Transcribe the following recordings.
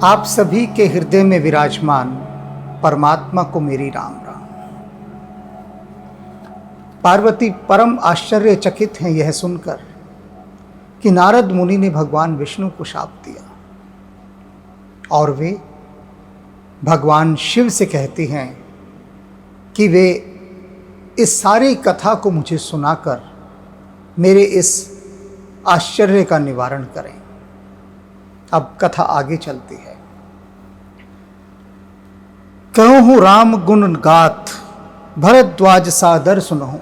आप सभी के हृदय में विराजमान परमात्मा को मेरी राम राम। पार्वती परम आश्चर्यचकित हैं यह सुनकर कि नारद मुनि ने भगवान विष्णु को शाप दिया और वे भगवान शिव से कहती हैं कि वे इस सारी कथा को मुझे सुनाकर मेरे इस आश्चर्य का निवारण करें। अब कथा आगे चलती है। कहूँ राम गुण गाथ भरद्वाज सादर सुनहु,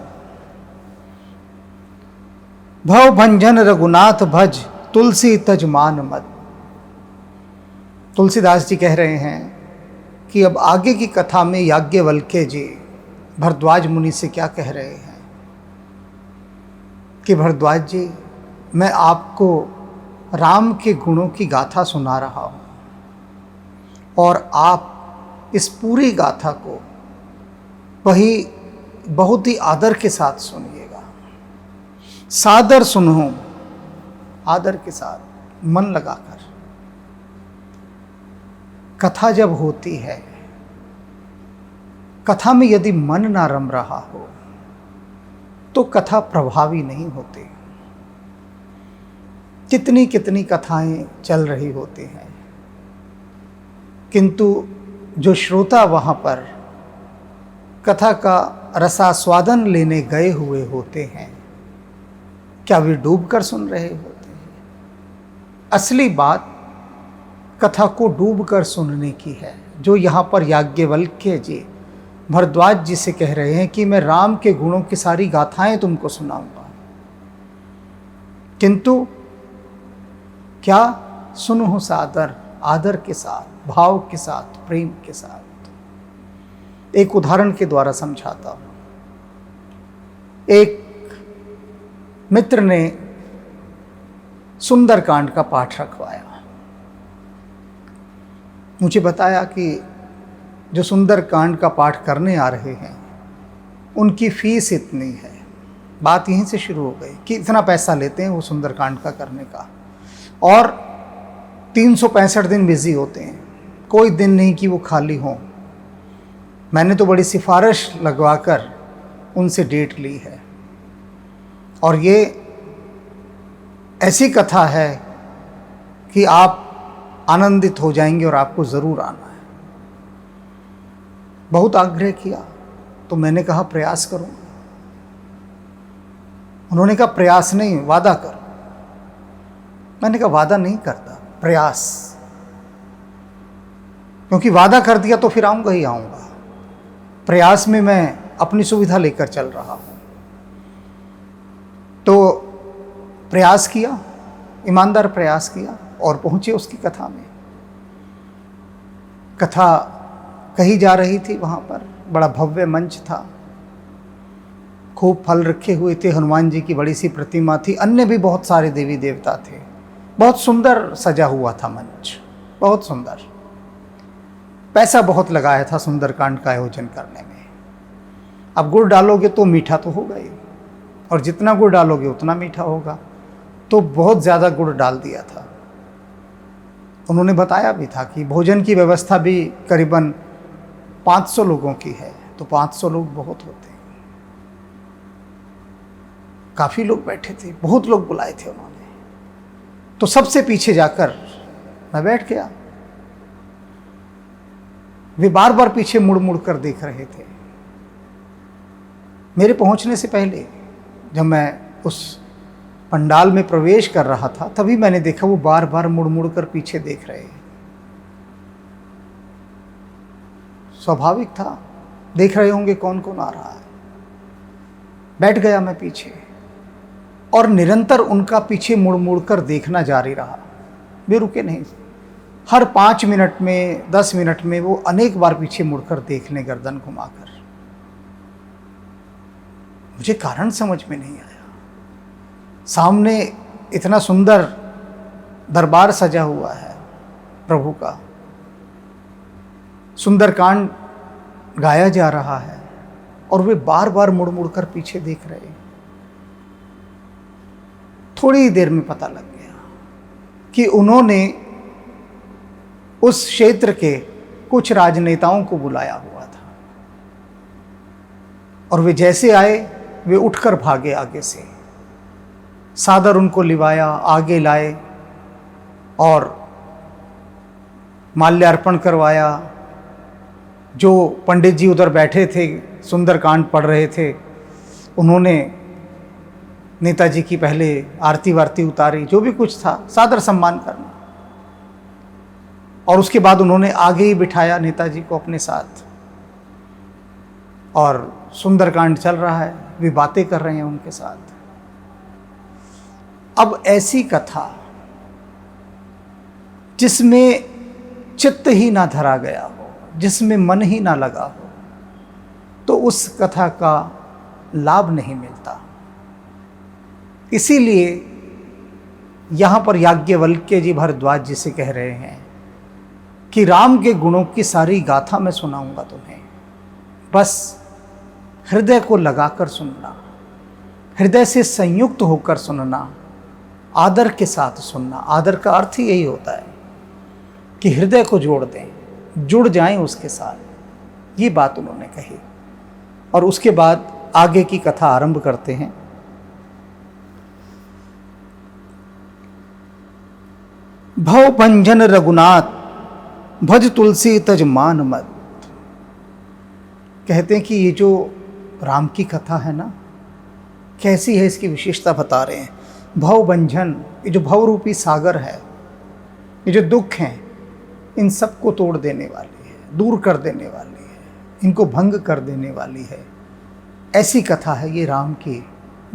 भव भंजन रघुनाथ भज तुलसी तज मान मत। तुलसीदास जी कह रहे हैं कि अब आगे की कथा में याज्ञवल्क्य जी भरद्वाज मुनि से क्या कह रहे हैं कि भरद्वाज जी, मैं आपको राम के गुणों की गाथा सुना रहा हूँ और आप इस पूरी गाथा को वही बहुत ही आदर के साथ सुनिएगा। सादर सुनो, आदर के साथ, मन लगाकर। कथा जब होती है, कथा में यदि मन ना रम रहा हो तो कथा प्रभावी नहीं होती। कितनी कितनी कथाएं चल रही होती हैं, किंतु जो श्रोता वहाँ पर कथा का रसास्वादन लेने गए हुए होते हैं, क्या वे डूबकर सुन रहे होते हैं? असली बात कथा को डूबकर सुनने की है, जो यहाँ पर याज्ञवल्क्य जी भरद्वाज जी से कह रहे हैं कि मैं राम के गुणों की सारी गाथाएं तुमको सुनाऊंगा, किंतु क्या सुनो सादर, आदर के साथ, भाव के साथ, प्रेम के साथ। एक उदाहरण के द्वारा समझाता हूं। एक मित्र ने सुंदरकांड का पाठ रखवाया। मुझे बताया कि जो सुंदरकांड का पाठ करने आ रहे हैं उनकी फीस इतनी है। बात यहीं से शुरू हो गई कि इतना पैसा लेते हैं वो सुंदरकांड का करने का, और 365 दिन बिजी होते हैं, कोई दिन नहीं कि वो खाली हों। मैंने तो बड़ी सिफारिश लगवाकर उनसे डेट ली है, और ये ऐसी कथा है कि आप आनंदित हो जाएंगे और आपको ज़रूर आना है। बहुत आग्रह किया तो मैंने कहा प्रयास करूँगा। उन्होंने कहा प्रयास नहीं, वादा कर। मैंने कहा वादा नहीं करता, प्रयास, क्योंकि वादा कर दिया तो फिर आऊँगा ही आऊँगा। प्रयास में मैं अपनी सुविधा लेकर चल रहा हूँ। तो प्रयास किया, ईमानदार प्रयास किया और पहुँचे उसकी कथा में। कथा कही जा रही थी, वहाँ पर बड़ा भव्य मंच था, खूब फल रखे हुए थे, हनुमान जी की बड़ी सी प्रतिमा थी, अन्य भी बहुत सारे देवी देवता थे। बहुत सुंदर सजा हुआ था मंच, बहुत सुंदर। पैसा बहुत लगाया था सुंदरकांड का आयोजन करने में। अब गुड़ डालोगे तो मीठा तो होगा ही, और जितना गुड़ डालोगे उतना मीठा होगा, तो बहुत ज़्यादा गुड़ डाल दिया था। उन्होंने बताया भी था कि भोजन की व्यवस्था भी करीबन 500 लोगों की है, तो 500 लोग बहुत होते हैं। काफ़ी लोग बैठे थे, बहुत लोग बुलाए थे उन्होंने। तो सबसे पीछे जाकर मैं बैठ गया। वे बार बार पीछे मुड़ मुड़ कर देख रहे थे। मेरे पहुंचने से पहले जब मैं उस पंडाल में प्रवेश कर रहा था, तभी मैंने देखा वो बार बार मुड़ मुड़ कर पीछे देख रहे हैं। स्वाभाविक था, देख रहे होंगे कौन कौन आ रहा है। बैठ गया मैं पीछे, और निरंतर उनका पीछे मुड़ मुड़ कर देखना जारी रहा। वे रुके नहीं। हर 5 मिनट में, 10 मिनट में वो अनेक बार पीछे मुड़कर देख लें, गर्दन घुमाकर। मुझे कारण समझ में नहीं आया। सामने इतना सुंदर दरबार सजा हुआ है प्रभु का, सुंदरकांड गाया जा रहा है, और वे बार बार मुड़ मुड़ कर पीछे देख रहे हैं। थोड़ी ही देर में पता लग गया कि उन्होंने उस क्षेत्र के कुछ राजनेताओं को बुलाया हुआ था, और वे जैसे आए वे उठकर भागे आगे से। सादर उनको लिवाया, आगे लाए और माल्यार्पण करवाया। जो पंडित जी उधर बैठे थे, सुंदरकांड पढ़ रहे थे, उन्होंने नेताजी की पहले आरती वारती उतारी, जो भी कुछ था सादर सम्मान करना। और उसके बाद उन्होंने आगे ही बिठाया नेताजी को अपने साथ, और सुंदरकांड चल रहा है, वे बातें कर रहे हैं उनके साथ। अब ऐसी कथा जिसमें चित्त ही ना धरा गया हो, जिसमें मन ही ना लगा हो, तो उस कथा का लाभ नहीं मिलता। इसीलिए यहाँ पर याज्ञवल्क्य जी भारद्वाज जी से कह रहे हैं कि राम के गुणों की सारी गाथा मैं सुनाऊंगा तुम्हें, बस हृदय को लगाकर सुनना, हृदय से संयुक्त होकर सुनना, आदर के साथ सुनना। आदर का अर्थ ही यही होता है कि हृदय को जोड़ दें, जुड़ जाएं उसके साथ। ये बात उन्होंने कही, और उसके बाद आगे की कथा आरंभ करते हैं। भव भंजन रघुनाथ भज तुलसी तज मान मत। कहते हैं कि ये जो राम की कथा है ना, कैसी है, इसकी विशेषता बता रहे हैं। भव भंजन, ये जो भव रूपी सागर है, ये जो दुख हैं, इन सबको तोड़ देने वाली है, दूर कर देने वाली है, इनको भंग कर देने वाली है। ऐसी कथा है ये राम की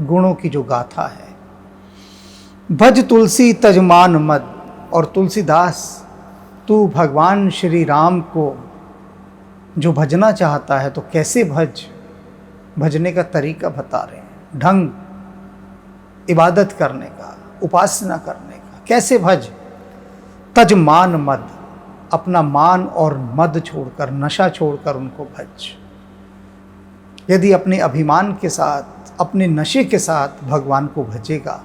गुणों की जो गाथा है। भज तुलसी तजमान मद, और तुलसीदास तू भगवान श्री राम को जो भजना चाहता है तो कैसे भजने का तरीका बता रहे हैं, ढंग, इबादत करने का, उपासना करने का, कैसे भज। तज मान मद, अपना मान और मद छोड़कर, नशा छोड़कर उनको भज। यदि अपने अभिमान के साथ, अपने नशे के साथ भगवान को भजेगा,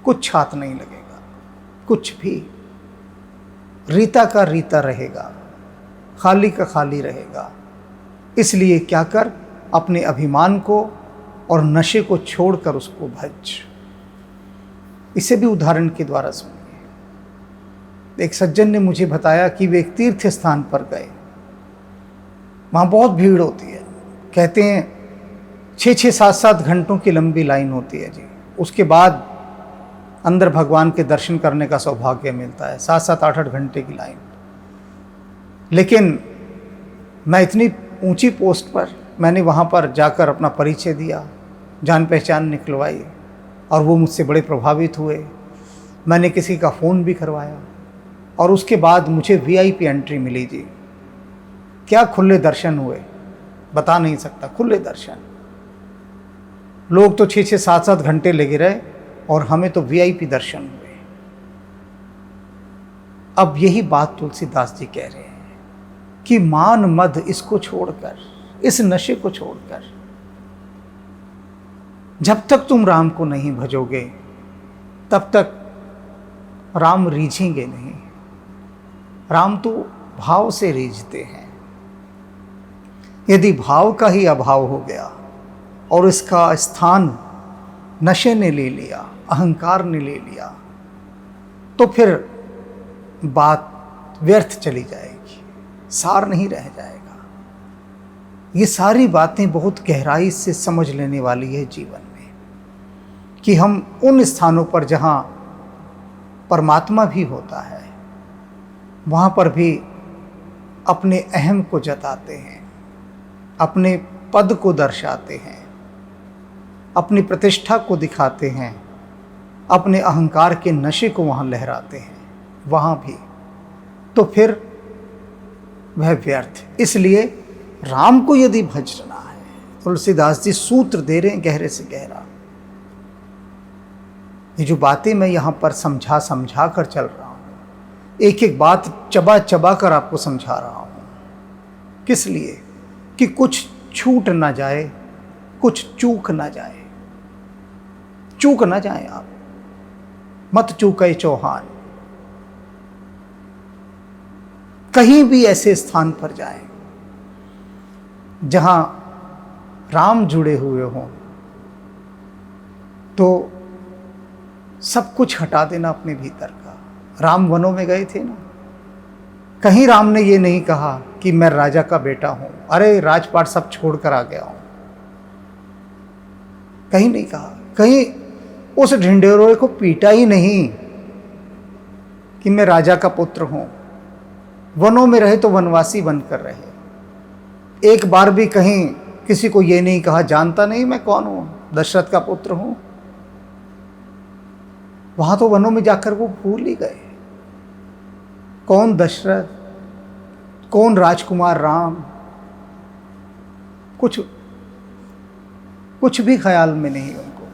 कुछ हाथ नहीं लगेगा, कुछ भी। रीता का रीता रहेगा, खाली का खाली रहेगा। इसलिए क्या कर, अपने अभिमान को और नशे को छोड़कर उसको भज। इसे भी उदाहरण के द्वारा सुनिए। एक सज्जन ने मुझे बताया कि वे एक तीर्थ स्थान पर गए, वहाँ बहुत भीड़ होती है। कहते हैं 6-6, 7-7 घंटों की लंबी लाइन होती है जी। उसके बाद अंदर भगवान के दर्शन करने का सौभाग्य मिलता है, 7-7, 8-8 घंटे की लाइन। लेकिन मैं इतनी ऊंची पोस्ट पर, मैंने वहाँ पर जाकर अपना परिचय दिया, जान पहचान निकलवाई, और वो मुझसे बड़े प्रभावित हुए। मैंने किसी का फ़ोन भी करवाया, और उसके बाद मुझे वीआईपी एंट्री मिली जी। क्या खुले दर्शन हुए, बता नहीं सकता। खुले दर्शन, लोग तो 6-6, 7-7 घंटे लगे रहे, और हमें तो वीआईपी दर्शन हुए। अब यही बात तुलसीदास जी कह रहे हैं कि मान मद, इसको छोड़कर, इस नशे को छोड़कर, जब तक तुम राम को नहीं भजोगे तब तक राम रीझेंगे नहीं। राम तो भाव से रीझते हैं। यदि भाव का ही अभाव हो गया और इसका स्थान नशे ने ले लिया, अहंकार ने ले लिया, तो फिर बात व्यर्थ चली जाएगी, सार नहीं रह जाएगा। ये सारी बातें बहुत गहराई से समझ लेने वाली है जीवन में, कि हम उन स्थानों पर जहाँ परमात्मा भी होता है, वहाँ पर भी अपने अहम को जताते हैं, अपने पद को दर्शाते हैं, अपनी प्रतिष्ठा को दिखाते हैं, अपने अहंकार के नशे को वहाँ लहराते हैं, वहाँ भी, तो फिर वह व्यर्थ। इसलिए राम को यदि भजना है, तुलसीदास जी सूत्र दे रहे हैं गहरे से गहरा। ये जो बातें मैं यहाँ पर समझा कर चल रहा हूँ, एक एक बात चबा चबा कर आपको समझा रहा हूँ। किस लिए? कि कुछ छूट ना जाए, कुछ चूक ना जाए। चूक ना जाए आप, मत चूके चौहान। कहीं भी ऐसे स्थान पर जाएं जहां राम जुड़े हुए हों, तो सब कुछ हटा देना अपने भीतर का। राम वनों में गए थे ना, कहीं राम ने ये नहीं कहा कि मैं राजा का बेटा हूं, अरे राजपाट सब छोड़कर आ गया हूं, कहीं नहीं कहा। कहीं उस ढिंढोरे को पीटा ही नहीं कि मैं राजा का पुत्र हूं। वनों में रहे तो वनवासी बनकर रहे। एक बार भी कहीं किसी को ये नहीं कहा, जानता नहीं मैं कौन हूं, दशरथ का पुत्र हूं। वहां तो वनों में जाकर वो भूल ही गए कौन दशरथ, कौन राजकुमार राम, कुछ भी ख्याल में नहीं उनको।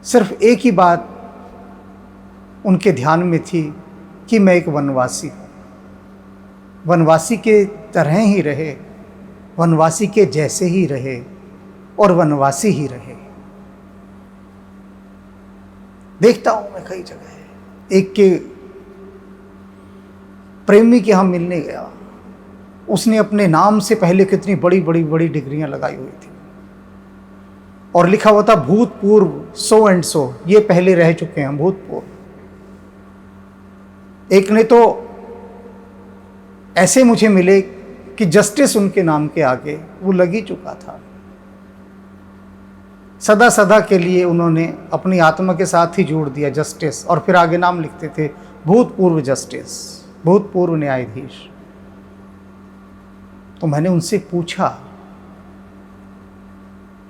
सिर्फ एक ही बात उनके ध्यान में थी कि मैं एक वनवासी हूं। वनवासी के तरह ही रहे, वनवासी के जैसे ही रहे और वनवासी ही रहे। देखता हूं मैं कई जगह, एक के प्रेमी के यहां मिलने गया, उसने अपने नाम से पहले कितनी बड़ी बड़ी बड़ी डिग्रियां लगाई हुई थी और लिखा हुआ था भूतपूर्व सो एंड सो, ये पहले रह चुके हैं भूतपूर्व। एक ने तो ऐसे मुझे मिले कि जस्टिस उनके नाम के आगे वो लग ही चुका था। सदा सदा के लिए उन्होंने अपनी आत्मा के साथ ही जोड़ दिया जस्टिस, और फिर आगे नाम लिखते थे भूतपूर्व जस्टिस, भूतपूर्व न्यायाधीश। तो मैंने उनसे पूछा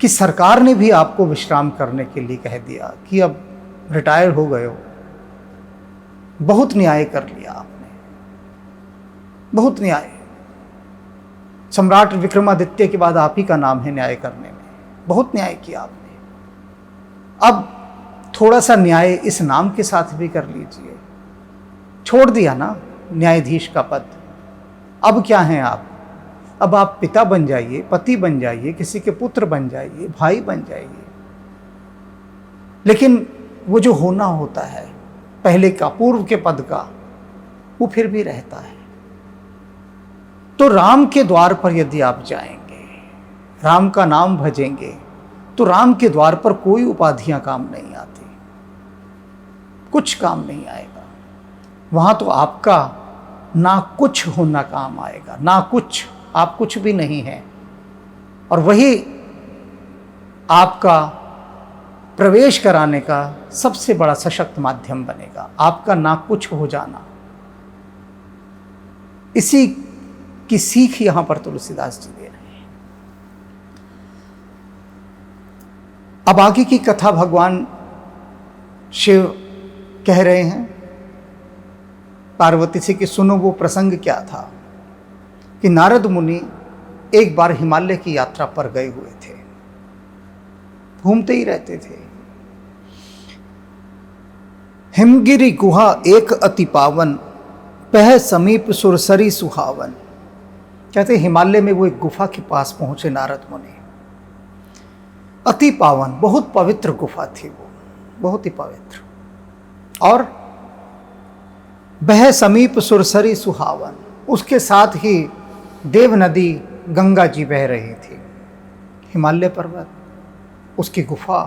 कि सरकार ने भी आपको विश्राम करने के लिए कह दिया कि अब रिटायर हो गए हो, बहुत न्याय कर लिया आपने, बहुत न्याय। सम्राट विक्रमादित्य के बाद आप ही का नाम है न्याय करने में, बहुत न्याय किया आपने। अब थोड़ा सा न्याय इस नाम के साथ भी कर लीजिए। छोड़ दिया ना न्यायाधीश का पद, अब क्या हैं आप? अब आप पिता बन जाइए, पति बन जाइए, किसी के पुत्र बन जाइए, भाई बन जाइए। लेकिन वो जो होना होता है पहले का, पूर्व के पद का, वो फिर भी रहता है। तो राम के द्वार पर यदि आप जाएंगे, राम का नाम भजेंगे, तो राम के द्वार पर कोई उपाधियां काम नहीं आती, कुछ काम नहीं आएगा। वहां तो आपका ना कुछ होना काम आएगा, ना कुछ, आप कुछ भी नहीं है। और वही आपका प्रवेश कराने का सबसे बड़ा सशक्त माध्यम बनेगा, आपका ना कुछ हो जाना। इसी की सीख यहां पर तुलसीदास जी दे रहे हैं। अब आगे की कथा भगवान शिव कह रहे हैं पार्वती से कि सुनो वो प्रसंग क्या था कि नारद मुनि एक बार हिमालय की यात्रा पर गए हुए थे, घूमते ही रहते थे। हिमगिरि गुहा एक अति पावन, पह समीप सुरसरी सुहावन। कहते हिमालय में वो एक गुफा के पास पहुंचे नारद मुनि। अति पावन, बहुत पवित्र गुफा थी वो, बहुत ही पवित्र। और बह समीप सुरसरी सुहावन, उसके साथ ही देव नदी गंगा जी बह रही थी। हिमालय पर्वत, उसकी गुफा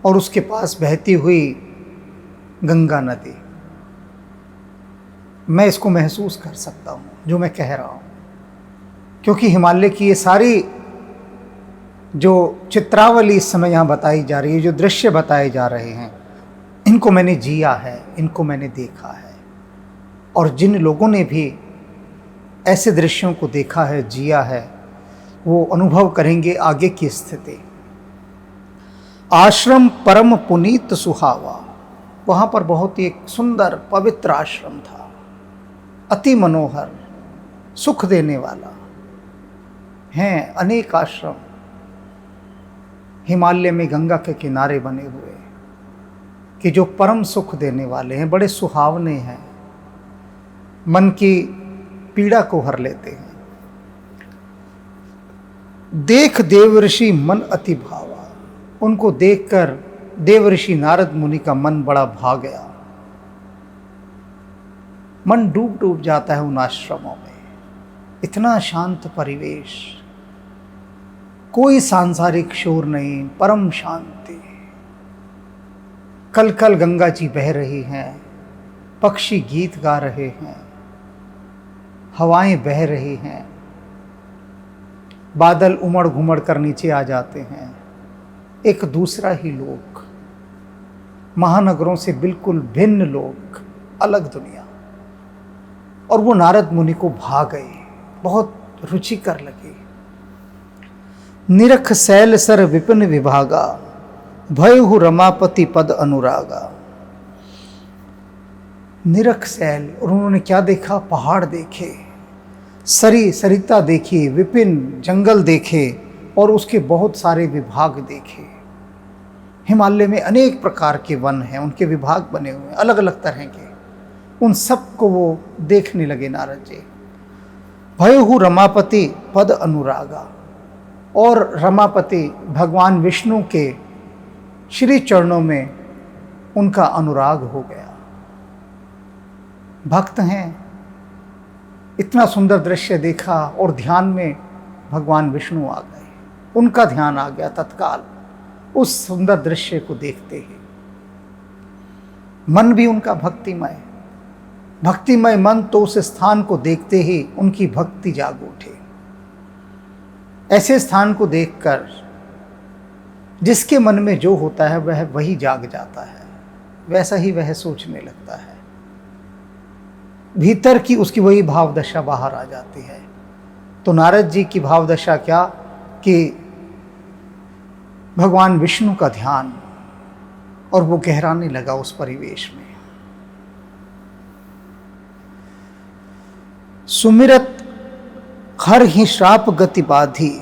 और उसके पास बहती हुई गंगा नदी। मैं इसको महसूस कर सकता हूँ जो मैं कह रहा हूँ, क्योंकि हिमालय की ये सारी जो चित्रावली इस समय यहाँ बताई जा रही है, जो दृश्य बताए जा रहे हैं, इनको मैंने जिया है, इनको मैंने देखा है। और जिन लोगों ने भी ऐसे दृश्यों को देखा है, जिया है, वो अनुभव करेंगे आगे की स्थिति। आश्रम परम पुनीत सुहावा, वहाँ पर बहुत ही एक सुंदर पवित्र आश्रम था, अति मनोहर, सुख देने वाला। हैं अनेक आश्रम हिमालय में गंगा के किनारे बने हुए कि जो परम सुख देने वाले हैं, बड़े सुहावने हैं, मन की पीड़ा को हर लेते हैं। देख देव ऋषि मन अति भावा, उनको देखकर देव ऋषि नारद मुनि का मन बड़ा भा गया। मन डूब डूब जाता है उन आश्रमों में। इतना शांत परिवेश, कोई सांसारिक शोर नहीं, परम शांति। कल कल गंगा जी बह रही हैं, पक्षी गीत गा रहे हैं, हवाएं बह रही हैं, बादल उमड़ घुमड़ कर नीचे आ जाते हैं। एक दूसरा ही लोक, महानगरों से बिल्कुल भिन्न लोक, अलग दुनिया। और वो नारद मुनि को भा गए, बहुत रुचिकर लगे। निरख शैल सर विपिन विभागा, भयहु रमापति पद अनुरागा। निरख शैल, और उन्होंने क्या देखा? पहाड़ देखे, सरिता देखी, विपिन जंगल देखे, और उसके बहुत सारे विभाग देखे। हिमालय में अनेक प्रकार के वन हैं, उनके विभाग बने हुए हैं अलग अलग तरह के। उन सब को वो देखने लगे नारद जी। भयहु रमापति पद अनुरागा, और रमापति भगवान विष्णु के श्री चरणों में उनका अनुराग हो गया। भक्त हैं, इतना सुंदर दृश्य देखा और ध्यान में भगवान विष्णु आ गए। उनका ध्यान आ गया तत्काल उस सुंदर दृश्य को देखते ही। मन भी उनका भक्तिमय, भक्तिमय मन तो उस स्थान को देखते ही उनकी भक्ति जाग उठे। ऐसे स्थान को देखकर जिसके मन में जो होता है वह वही जाग जाता है, वैसा ही वह सोचने लगता है। भीतर की उसकी वही भाव दशा बाहर आ जाती है। तो नारद जी की भाव दशा क्या कि भगवान विष्णु का ध्यान, और वो गहराने लगा उस परिवेश में। सुमिरत हर ही श्राप गति बाधी,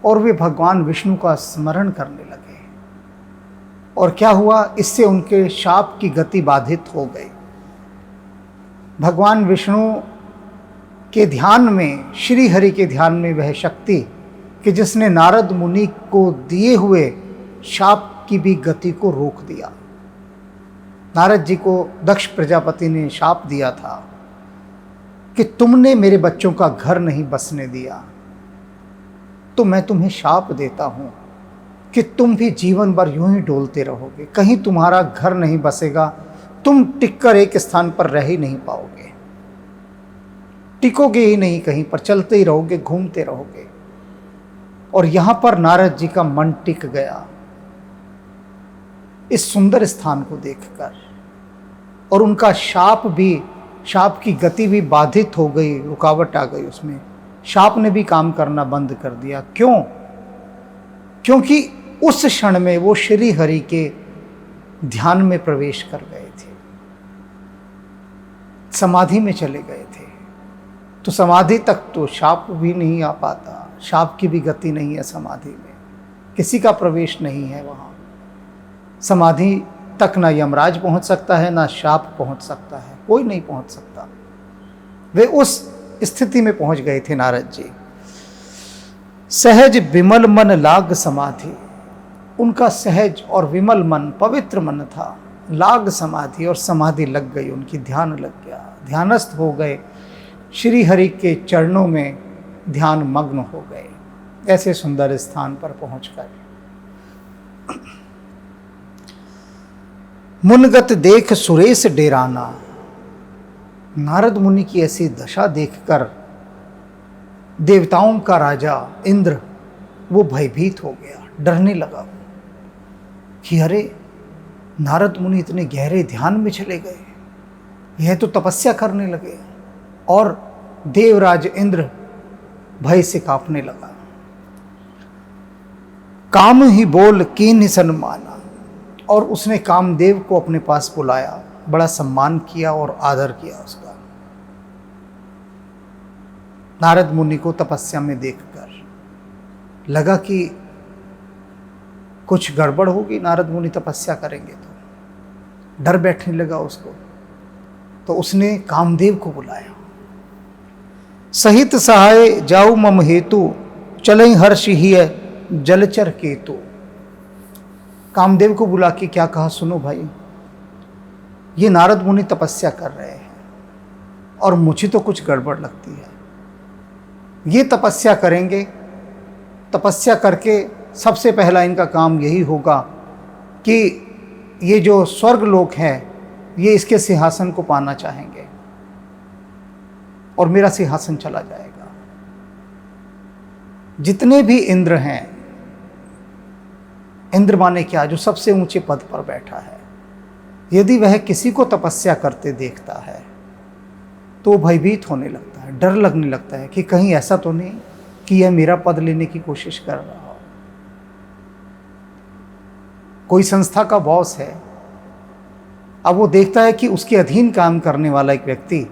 और वे भगवान विष्णु का स्मरण करने लगे। और क्या हुआ? इससे उनके शाप की गति बाधित हो गई। भगवान विष्णु के ध्यान में, श्री हरि के ध्यान में वह शक्ति कि जिसने नारद मुनि को दिए हुए शाप की भी गति को रोक दिया। नारद जी को दक्ष प्रजापति ने शाप दिया था कि तुमने मेरे बच्चों का घर नहीं बसने दिया, तो मैं तुम्हें शाप देता हूं कि तुम भी जीवन भर यूं ही डोलते रहोगे, कहीं तुम्हारा घर नहीं बसेगा, तुम टिककर एक स्थान पर रह ही नहीं पाओगे, टिकोगे ही नहीं कहीं पर, चलते ही रहोगे, घूमते रहोगे। और यहां पर नारद जी का मन टिक गया इस सुंदर स्थान को देखकर, और उनका शाप की गति भी बाधित हो गई, रुकावट आ गई उसमें। शाप ने भी काम करना बंद कर दिया। क्यों? क्योंकि उस क्षण में वो श्री हरि के ध्यान में प्रवेश कर गए थे, समाधि में चले गए थे। तो समाधि तक तो शाप भी नहीं आ पाता, शाप की भी गति नहीं है समाधि में, किसी का प्रवेश नहीं है वहाँ। समाधि तक ना यमराज पहुँच सकता है, ना शाप पहुँच सकता है, कोई नहीं पहुँच सकता। वे उस स्थिति में पहुँच गए थे नारद जी। सहज विमल मन लाग समाधि, उनका सहज और विमल मन, पवित्र मन था, लाग समाधि, और समाधि लग गई उनकी, ध्यान लग गया, ध्यानस्थ हो गए, श्री हरि के चरणों में ध्यान मग्न हो गए। ऐसे सुंदर स्थान पर पहुंचकर मुनगत देख सुरेश डेराना, नारद मुनि की ऐसी दशा देखकर देवताओं का राजा इंद्र वो भयभीत हो गया, डरने लगा कि अरे नारद मुनि इतने गहरे ध्यान में चले गए, यह तो तपस्या करने लगे। और देवराज इंद्र भय से कांपने लगा। काम ही बोल कीन्ह सन्माना, और उसने कामदेव को अपने पास बुलाया, बड़ा सम्मान किया और आदर किया उसका। नारद मुनि को तपस्या में देखकर लगा कि कुछ गड़बड़ होगी, नारद मुनि तपस्या करेंगे तो डर बैठने लगा उसको। तो उसने कामदेव को बुलाया, सहित सहाय जाऊ मम हेतु, चलई हर्ष ही जलचर केतु। कामदेव को बुला के क्या कहा, सुनो भाई, ये नारद मुनि तपस्या कर रहे हैं, और मुझे तो कुछ गड़बड़ लगती है। ये तपस्या करेंगे, तपस्या करके सबसे पहला इनका काम यही होगा कि ये जो स्वर्ग लोक है ये इसके सिंहासन को पाना चाहेंगे और मेरा सिंहासन चला जाएगा। जितने भी इंद्र हैं, इंद्र माने क्या, जो सबसे ऊंचे पद पर बैठा है, यदि वह किसी को तपस्या करते देखता है तो भयभीत होने लगता है, डर लगने लगता है कि कहीं ऐसा तो नहीं कि यह मेरा पद लेने की कोशिश कर रहा हो। कोई संस्था का बॉस है, अब वो देखता है कि उसके अधीन काम करने वाला एक व्यक्ति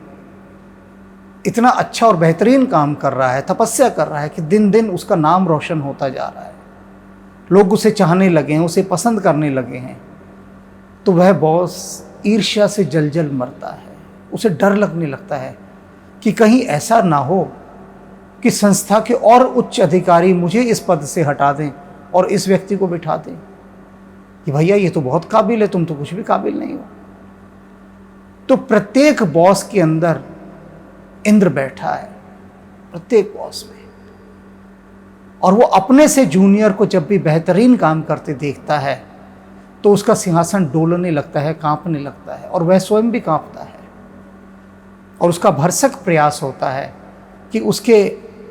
इतना अच्छा और बेहतरीन काम कर रहा है, तपस्या कर रहा है कि दिन दिन उसका नाम रोशन होता जा रहा है, लोग उसे चाहने लगे हैं, उसे पसंद करने लगे हैं, तो वह बॉस ईर्ष्या से जल जल मरता है। उसे डर लगने लगता है कि कहीं ऐसा ना हो कि संस्था के और उच्च अधिकारी मुझे इस पद से हटा दें और इस व्यक्ति को बिठा दें कि भैया ये तो बहुत काबिल है, तुम तो कुछ भी काबिल नहीं हो। तो प्रत्येक बॉस के अंदर इंद्र बैठा है, प्रत्येक बॉस में, और वो अपने से जूनियर को जब भी बेहतरीन काम करते देखता है तो उसका सिंहासन डोलने लगता है, कांपने लगता है, और वह स्वयं भी कांपता है। और उसका भरसक प्रयास होता है कि उसके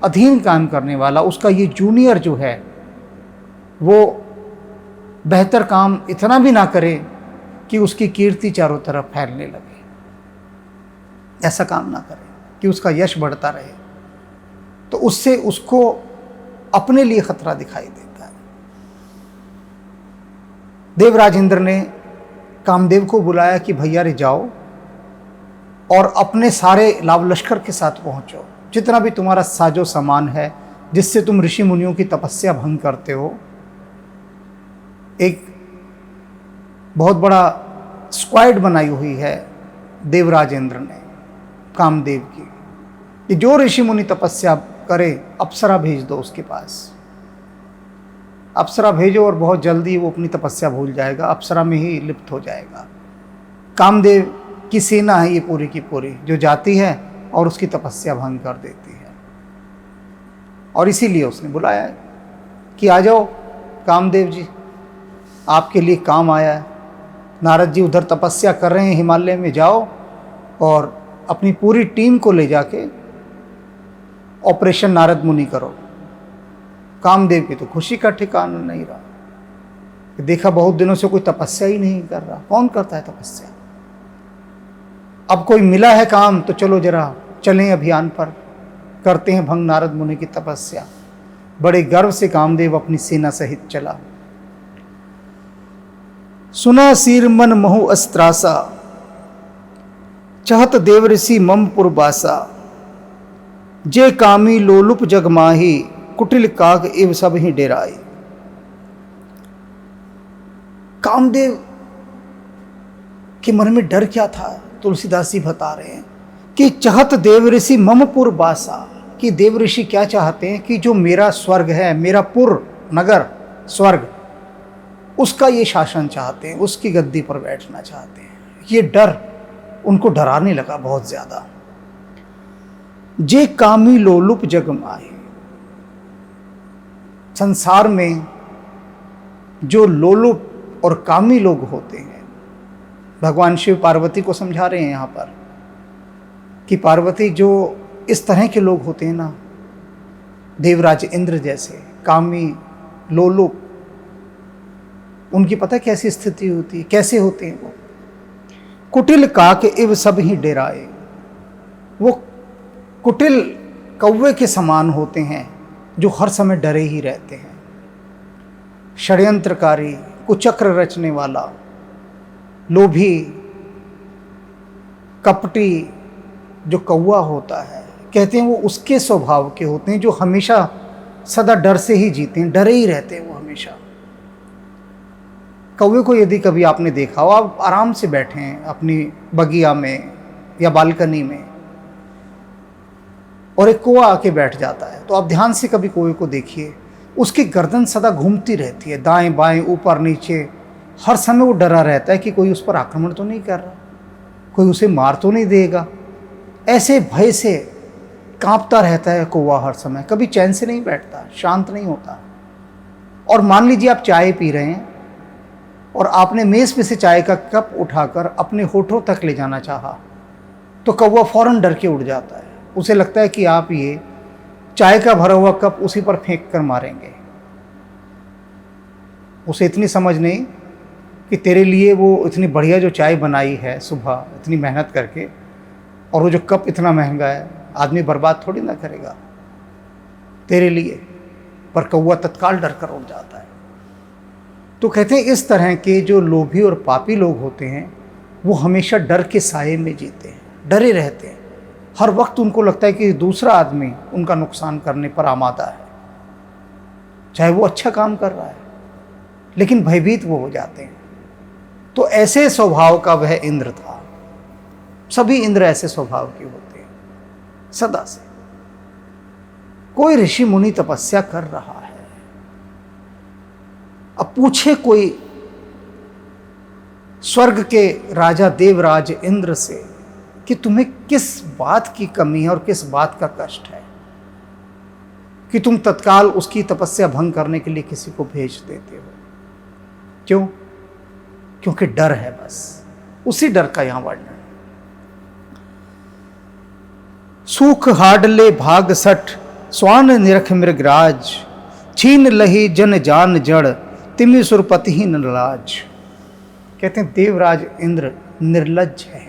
अधीन काम करने वाला, उसका ये जूनियर जो है, वो बेहतर काम इतना भी ना करे कि उसकी कीर्ति चारों तरफ फैलने लगे। ऐसा काम ना करे कि उसका यश बढ़ता रहे, तो उससे उसको अपने लिए खतरा दिखाई देता है। देवराज इंद्र ने कामदेव को बुलाया कि भैया रे जाओ और अपने सारे लाव लश्कर के साथ पहुंचो, जितना भी तुम्हारा साजो सामान है जिससे तुम ऋषि मुनियों की तपस्या भंग करते हो। एक बहुत बड़ा स्क्वाड बनाई हुई है देवराज इंद्र ने कामदेव की कि जो ऋषि मुनि तपस्या करे अप्सरा भेज दो उसके पास। अप्सरा भेजो और बहुत जल्दी वो अपनी तपस्या भूल जाएगा, अप्सरा में ही लिप्त हो जाएगा। कामदेव की सेना है ये पूरी की पूरी, जो जाती है और उसकी तपस्या भंग कर देती है। और इसीलिए उसने बुलाया है कि आ जाओ कामदेव जी, आपके लिए काम आया है। नारद जी उधर तपस्या कर रहे हैं हिमालय में, जाओ और अपनी पूरी टीम को ले जाके ऑपरेशन नारद मुनि करो। कामदेव की तो खुशी का ठिकाना नहीं रहा, देखा बहुत दिनों से कोई तपस्या ही नहीं कर रहा, कौन करता है तपस्या। अब कोई मिला है काम तो चलो जरा चलें अभियान पर, करते हैं भंग नारद मुनि की तपस्या। बड़े गर्व से कामदेव अपनी सेना सहित चला। सुना सीर मन महु अस्त्रासा, चहत देव ऋषि मम पुरबासा, जे कामी लोलुप जग माही, कुटिल काग इव सब ही डेराई। कामदेव के मन में डर क्या था, तुलसीदास जी बता रहे हैं कि चहत देव ऋषि मम पुरबासा, कि देव ऋषि क्या चाहते हैं कि जो मेरा स्वर्ग है, मेरा पुर नगर स्वर्ग, उसका ये शासन चाहते हैं, उसकी गद्दी पर बैठना चाहते हैं। ये डर उनको डराने लगा बहुत ज्यादा। जे कामी लोलुप जग माही, संसार में जो लोलुप और कामी लोग होते हैं, भगवान शिव पार्वती को समझा रहे हैं यहाँ पर कि पार्वती जो इस तरह के लोग होते हैं ना, देवराज इंद्र जैसे कामी लोलुप, उनकी पता कैसी स्थिति होती है, कैसे होते हैं वो। कुटिल काक इव सब ही डेराए, वो कुटिल कौवे के समान होते हैं जो हर समय डरे ही रहते हैं। षड्यंत्रकारी, कुचक्र रचने वाला, लोभी, कपटी जो कौवा होता है, कहते हैं वो उसके स्वभाव के होते हैं जो हमेशा सदा डर से ही जीते हैं, डरे ही रहते हैं वो हमेशा। कौवे को यदि कभी आपने देखा हो, आप आराम से बैठे हैं अपनी बगिया में या बालकनी में और एक कौवा आके बैठ जाता है, तो आप ध्यान से कभी कौवे को देखिए, उसकी गर्दन सदा घूमती रहती है, दाएं बाएं ऊपर नीचे, हर समय वो डरा रहता है कि कोई उस पर आक्रमण तो नहीं कर रहा, कोई उसे मार तो नहीं देगा। ऐसे भय से कांपता रहता है कौवा हर समय, कभी चैन से नहीं बैठता, शांत नहीं होता। और मान लीजिए आप चाय पी रहे हैं और आपने मेज पे से चाय का कप उठाकर अपने होठों तक ले जाना चाहा, तो कौवा फौरन डर के उड़ जाता है। उसे लगता है कि आप ये चाय का भरा हुआ कप उसी पर फेंक कर मारेंगे। उसे इतनी समझ नहीं कि तेरे लिए वो इतनी बढ़िया जो चाय बनाई है सुबह इतनी मेहनत करके, और वो जो कप इतना महंगा है, आदमी बर्बाद थोड़ी ना करेगा तेरे लिए। पर कौवा तत्काल डर कर उड़ जाता है। तो कहते हैं इस तरह के जो लोभी और पापी लोग होते हैं वो हमेशा डर के साये में जीते हैं, डरे रहते हैं। हर वक्त उनको लगता है कि दूसरा आदमी उनका नुकसान करने पर आमादा है, चाहे वो अच्छा काम कर रहा है, लेकिन भयभीत वो हो जाते हैं। तो ऐसे स्वभाव का वह इंद्र था। सभी इंद्र ऐसे स्वभाव के होते हैं सदा से। कोई ऋषि मुनि तपस्या कर रहा है, अब पूछे कोई स्वर्ग के राजा देवराज इंद्र से कि तुम्हें किस बात की कमी है और किस बात का कष्ट है कि तुम तत्काल उसकी तपस्या भंग करने के लिए किसी को भेज देते हो। क्यों? क्योंकि डर है, बस उसी डर का यहां वर्णन। सूख हाडले भाग सठ स्वान निरख मृगराज, छीन लही जन जान जड़ तिमि सुरपति ही नरलाज। कहते हैं देवराज इंद्र निर्लज्ज है,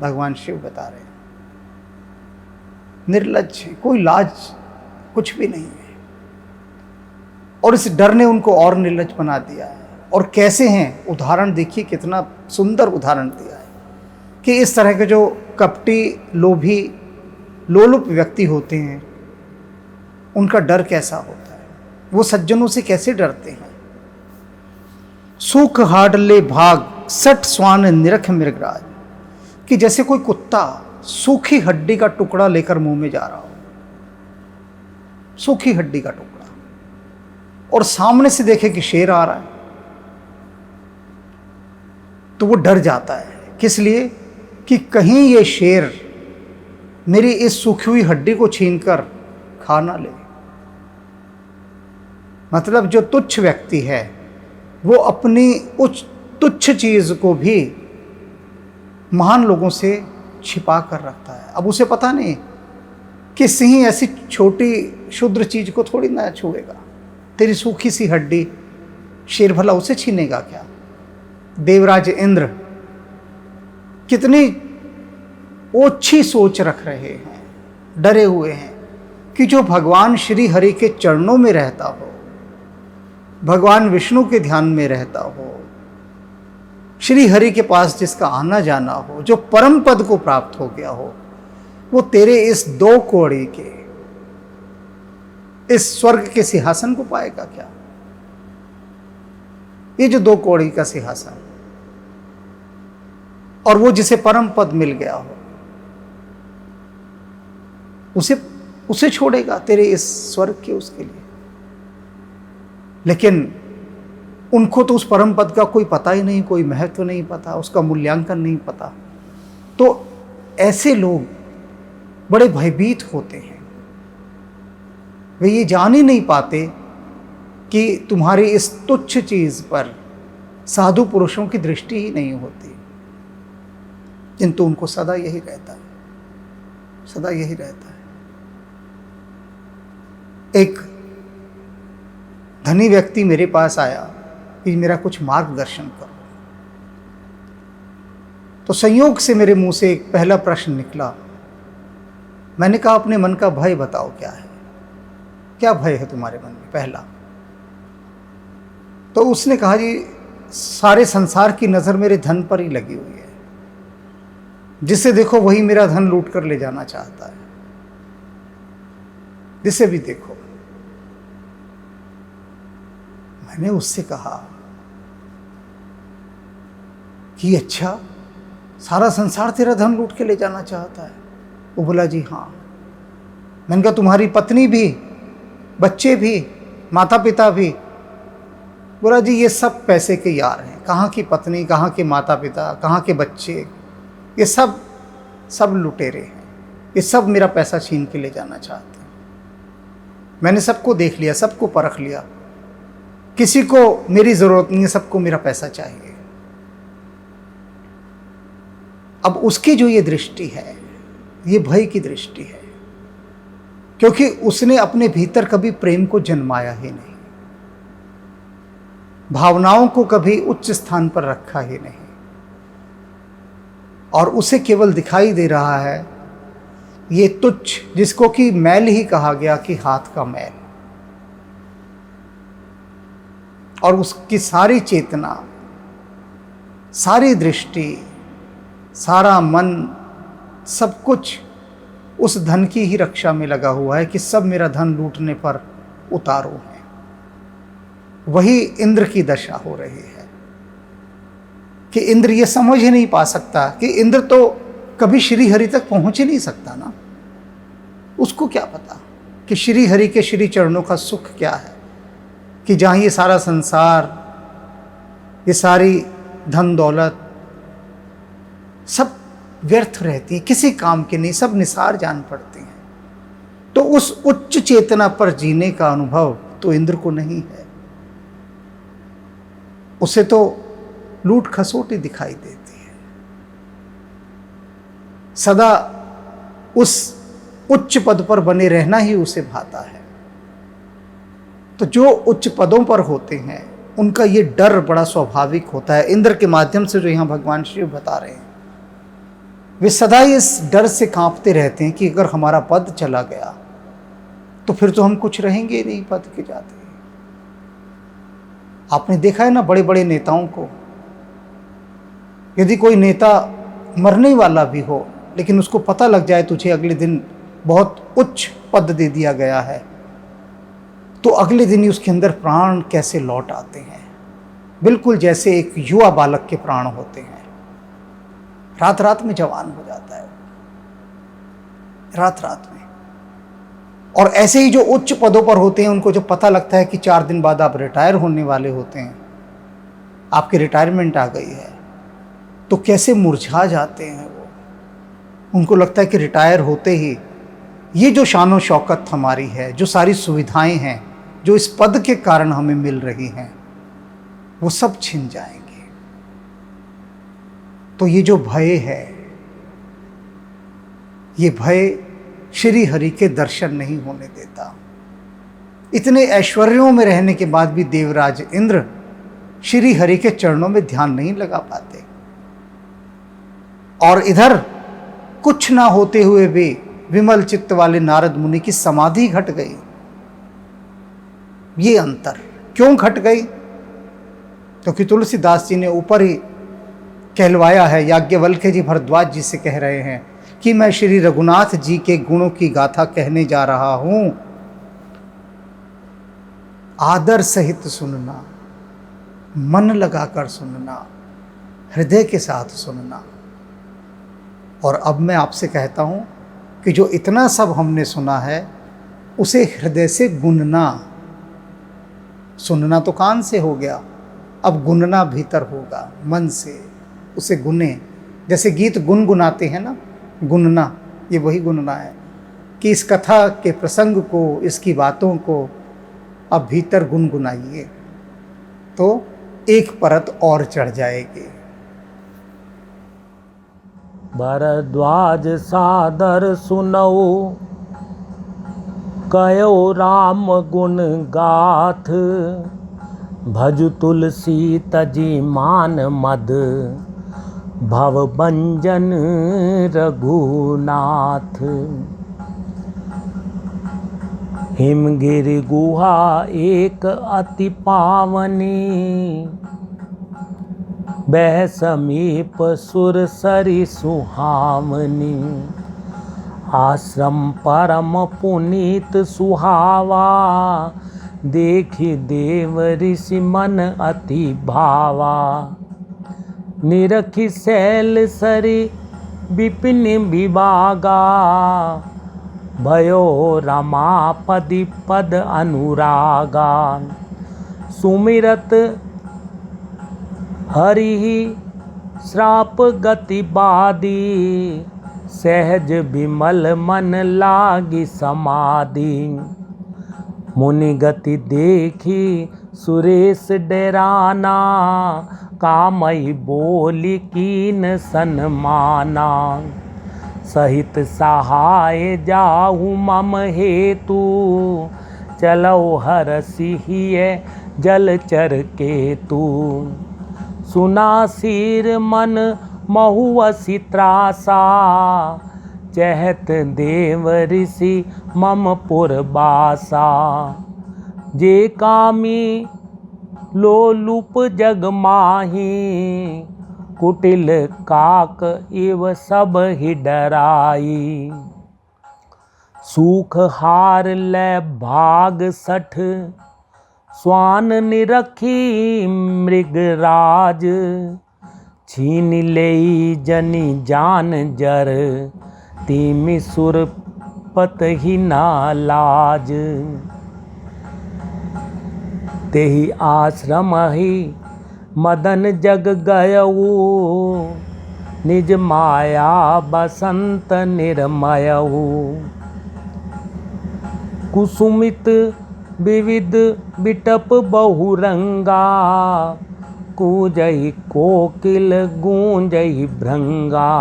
भगवान शिव बता रहे हैं निर्लज्ज है, कोई लाज कुछ भी नहीं है। और इस डर ने उनको और निर्लज्ज बना दिया है। और कैसे हैं, उदाहरण देखिए, कितना सुंदर उदाहरण दिया है कि इस तरह के जो कपटी लोभी लोलुप व्यक्ति होते हैं उनका डर कैसा होता है, वो सज्जनों से कैसे डरते हैं। सूख हाडले भाग सठ स्वान निरख मृगराज, कि जैसे कोई कुत्ता सूखी हड्डी का टुकड़ा लेकर मुंह में जा रहा हो, सूखी हड्डी का टुकड़ा, और सामने से देखे कि शेर आ रहा है तो वो डर जाता है। किस लिए? कि कहीं ये शेर मेरी इस सूखी हुई हड्डी को छीनकर खा ना ले। मतलब जो तुच्छ व्यक्ति है वो अपनी उस तुच्छ चीज को भी महान लोगों से छिपा कर रखता है। अब उसे पता नहीं कि सिंह ऐसी छोटी क्षुद्र चीज को थोड़ी ना छुएगा, तेरी सूखी सी हड्डी शेर भला उसे छीनेगा क्या। देवराज इंद्र कितनी ओछी सोच रख रहे हैं, डरे हुए हैं कि जो भगवान श्री हरि के चरणों में रहता हो, भगवान विष्णु के ध्यान में रहता हो, श्री हरि के पास जिसका आना जाना हो, जो परम पद को प्राप्त हो गया हो, वो तेरे इस दो कौड़ी के इस स्वर्ग के सिंहासन को पाएगा क्या। ये जो दो कौड़ी का सिंहासन, और वो जिसे परम पद मिल गया हो, उसे छोड़ेगा तेरे इस स्वर्ग के उसके लिए। लेकिन उनको तो उस परम पद का कोई पता ही नहीं, कोई महत्व नहीं पता, उसका मूल्यांकन नहीं पता। तो ऐसे लोग बड़े भयभीत होते हैं। वे ये जान ही नहीं पाते कि तुम्हारी इस तुच्छ चीज पर साधु पुरुषों की दृष्टि ही नहीं होती, किंतु उनको सदा यही रहता है, सदा यही रहता है। एक धनी व्यक्ति मेरे पास आया कि मेरा कुछ मार्गदर्शन करो। तो संयोग से मेरे मुंह से एक पहला प्रश्न निकला। मैंने कहा अपने मन का भय बताओ, क्या है, क्या भय है तुम्हारे मन में पहला। तो उसने कहा जी सारे संसार की नजर मेरे धन पर ही लगी हुई है, जिसे देखो वही मेरा धन लूट कर ले जाना चाहता है, जिसे भी देखो। मैंने उससे कहा कि अच्छा सारा संसार तेरा धन लूट के ले जाना चाहता है। वो बोला जी हाँ। मैंने कहा तुम्हारी पत्नी भी, बच्चे भी, माता पिता भी। बोला जी ये सब पैसे के यार हैं, कहाँ की पत्नी, कहाँ के माता पिता, कहाँ के बच्चे, ये सब लुटेरे हैं। ये सब मेरा पैसा छीन के ले जाना चाहते हैं। मैंने सबको देख लिया, सबको परख लिया, किसी को मेरी ज़रूरत नहीं है, सबको मेरा पैसा चाहिए। अब उसकी जो ये दृष्टि है, ये भय की दृष्टि है, क्योंकि उसने अपने भीतर कभी प्रेम को जन्माया ही नहीं, भावनाओं को कभी उच्च स्थान पर रखा ही नहीं, और उसे केवल दिखाई दे रहा है ये तुच्छ, जिसको कि मैल ही कहा गया कि हाथ का मैल, और उसकी सारी चेतना, सारी दृष्टि, सारा मन, सब कुछ उस धन की ही रक्षा में लगा हुआ है कि सब मेरा धन लूटने पर उतारो है। वही इंद्र की दशा हो रही है कि इंद्र ये समझ ही नहीं पा सकता कि इंद्र तो कभी श्री हरि तक पहुंच ही नहीं सकता ना। उसको क्या पता कि श्री हरि के श्री चरणों का सुख क्या है, कि जहाँ ये सारा संसार, ये सारी धन दौलत सब व्यर्थ रहती है, किसी काम के नहीं, सब निसार जान पड़ती हैं। तो उस उच्च चेतना पर जीने का अनुभव तो इंद्र को नहीं है। उसे तो लूट खसोटी दिखाई देती है, सदा उस उच्च पद पर बने रहना ही उसे भाता है। तो जो उच्च पदों पर होते हैं उनका ये डर बड़ा स्वाभाविक होता है। इंद्र के माध्यम से जो यहाँ भगवान शिव बता रहे हैं, वे सदा इस डर से कांपते रहते हैं कि अगर हमारा पद चला गया तो फिर तो हम कुछ रहेंगे नहीं पद के जाते। आपने देखा है ना बड़े बड़े नेताओं को, यदि कोई नेता मरने वाला भी हो लेकिन उसको पता लग जाए तुझे अगले दिन बहुत उच्च पद दे दिया गया है, तो अगले दिन ही उसके अंदर प्राण कैसे लौट आते हैं, बिल्कुल जैसे एक युवा बालक के प्राण होते हैं। रात रात में जवान हो जाता है, रात रात में। और ऐसे ही जो उच्च पदों पर होते हैं, उनको जो पता लगता है कि 4 दिन बाद आप रिटायर होने वाले होते हैं, आपकी रिटायरमेंट आ गई है, तो कैसे मुरझा जाते हैं वो। उनको लगता है कि रिटायर होते ही ये जो शान और शौकत हमारी है, जो सारी सुविधाएं हैं जो इस पद के कारण हमें मिल रही हैं, वो सब छिन जाएंगे। तो ये जो भय है, ये भय श्री हरि के दर्शन नहीं होने देता। इतने ऐश्वर्यों में रहने के बाद भी देवराज इंद्र श्री हरि के चरणों में ध्यान नहीं लगा पाते, और इधर कुछ ना होते हुए भी विमल चित्त वाले नारद मुनि की समाधि घट गई। ये अंतर क्यों घट गई? क्योंकि तुलसीदास जी ने ऊपर ही कहलवाया है, याज्ञवल्क्य जी भरद्वाज जी से कह रहे हैं कि मैं श्री रघुनाथ जी के गुणों की गाथा कहने जा रहा हूं, आदर सहित सुनना, मन लगाकर सुनना, हृदय के साथ सुनना। और अब मैं आपसे कहता हूं कि जो इतना सब हमने सुना है उसे हृदय से गुनना। सुनना तो कान से हो गया, अब गुनना भीतर होगा, मन से उसे गुने। जैसे गीत गुनगुनाते हैं ना, गुनना, ये वही गुनना है कि इस कथा के प्रसंग को, इसकी बातों को अब भीतर गुनगुनाइए, तो एक परत और चढ़ जाएगी। भरद्वाज सादर सुनऊ, कयो राम गुण गाथ, भजु तुलसी तजी मान मद, भव भंजन रघुनाथ। हिमगिरि गुहा एक अति पावनी, बह समीप सुर सरि सुहावनी। आश्रम परम पुनीत सुहावा, देखि देव ऋषि मन अति भावा। निरखि शैल सरि विपिन विभागा, भयो रमापदि पद अनुरागा। सुमिरत हरि श्राप गति बादी, सहज विमल मन लागी समाधि। मुनि गति देखी सुरेश डेराना, कामई बोली कीन सन्माना। सहित सहाय जाहु मम हेतु, चलो हर सिहिय जलचर केतु। सुना सिर मन महुअसि त्रासा, चहत देव ऋषि मम पुरबासा। जे कामी लोलुप जग माही, कुटिल काक इव सब ही डराई। सूख हार ले भाग सठ, स्वान निरखी मृगराज। छीन लेई जनि जान जर, तीमि सुरपत ही ना लाज। तेहि आश्रम ही मदन जग गयऊ, निज माया बसंत निर्मयऊ। कुसुमित विविध बिटप बहुरंगा, कूजहि कोकिल गूंजहि भृंगा।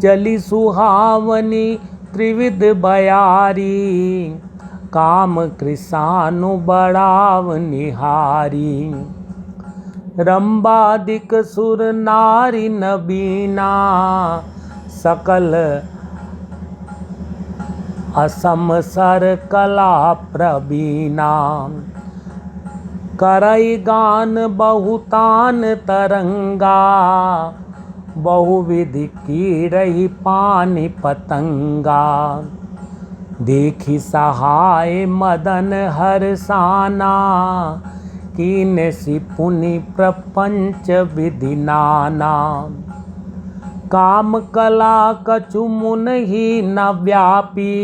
चली सुहावनी त्रिविध बयारी, काम कृसानु बढ़ाव निहारी। रंबादिक सुर नारी नबीना, सकल असम सर कला प्रवीणा। करई गान बहुतान तरंगा, बहुविधि कीरहि पानि पतंगा। देखी सहाय मदन हरसाना, कीन सि पुनि प्रपंच विधि नाना। काम कला कछु मुन ही न व्यापी,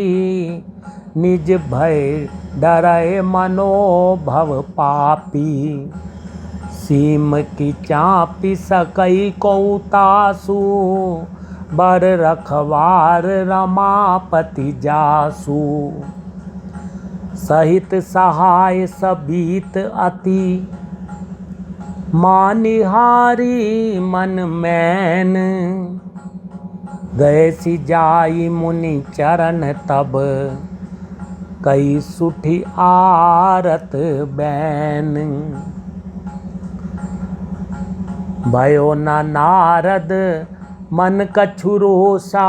निज भय डरय मनोभव पापी। सीम की चापी सकई कौतासु, बर रखवार रमापति जासु। सहित सहाय सबीत अति, मानिहारी मन मैन। गए सि जाई मुनि चरण तब, कई सुठी आरत बैन। भयो न नारद मन कछु रोषा,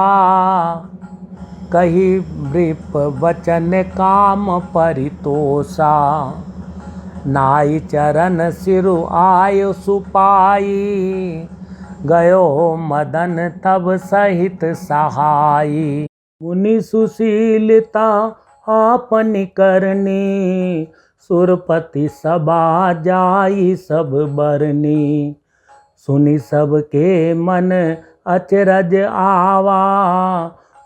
कही वृप वचन काम परितोषा। नाई चरण सिरु आय सुपाई, गयो मदन तब सहित सहाई। मुनि सुशीलता आपनि करनी, सुरपति सभा जाई सब बरनी। सुनि सबके मन अचरज आवा,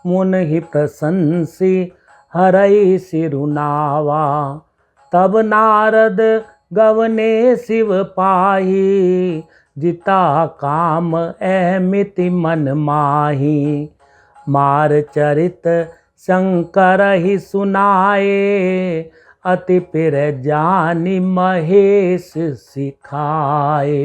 मुन ही प्रशंसी हरई सिरुनावा। तब नारद गवने शिव पाही, जिता काम अहमिति मन माही। मार चरित शंकर ही सुनाए, अति पिर जानि महेश सिखाए।